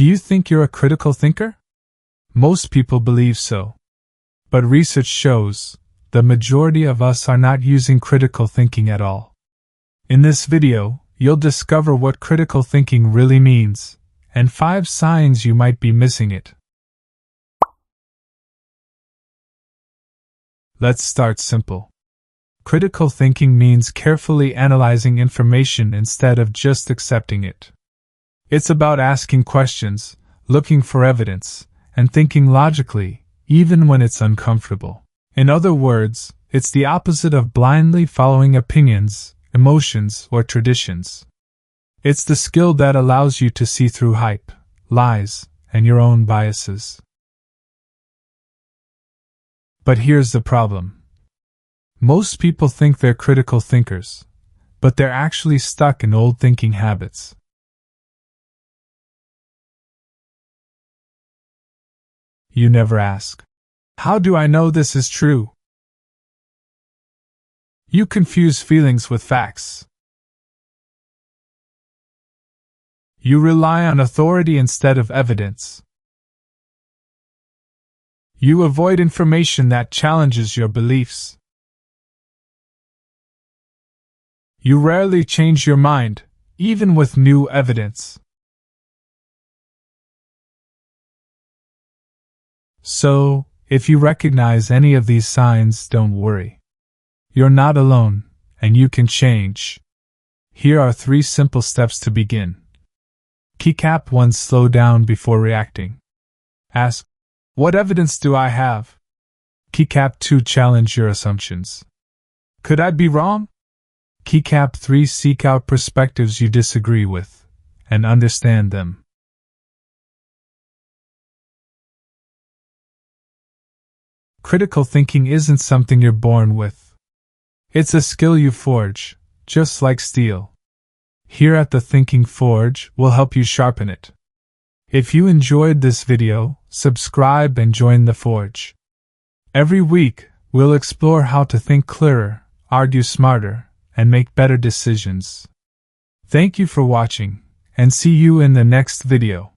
Do you think you're a critical thinker? Most people believe so. But research shows the majority of us are not using critical thinking at all. In this video, you'll discover what critical thinking really means, and 5 signs you might be missing it. Let's start simple. Critical thinking means carefully analyzing information instead of just accepting it. It's about asking questions, looking for evidence, and thinking logically, even when it's uncomfortable. In other words, it's the opposite of blindly following opinions, emotions, or traditions. It's the skill that allows you to see through hype, lies, and your own biases. But here's the problem. Most people think they're critical thinkers, but they're actually stuck in old thinking habits. You never ask, "How do I know this is true?" You confuse feelings with facts. You rely on authority instead of evidence. You avoid information that challenges your beliefs. You rarely change your mind, even with new evidence. So, if you recognize any of these signs, don't worry. You're not alone, and you can change. Here are 3 simple steps to begin. Keycap 1. Slow down before reacting. Ask, "What evidence do I have?" Keycap 2. Challenge your assumptions. "Could I be wrong?" Keycap 3. Seek out perspectives you disagree with, and understand them. Critical thinking isn't something you're born with. It's a skill you forge, just like steel. Here at the Thinking Forge, we'll help you sharpen it. If you enjoyed this video, subscribe and join the Forge. Every week, we'll explore how to think clearer, argue smarter, and make better decisions. Thank you for watching, and see you in the next video.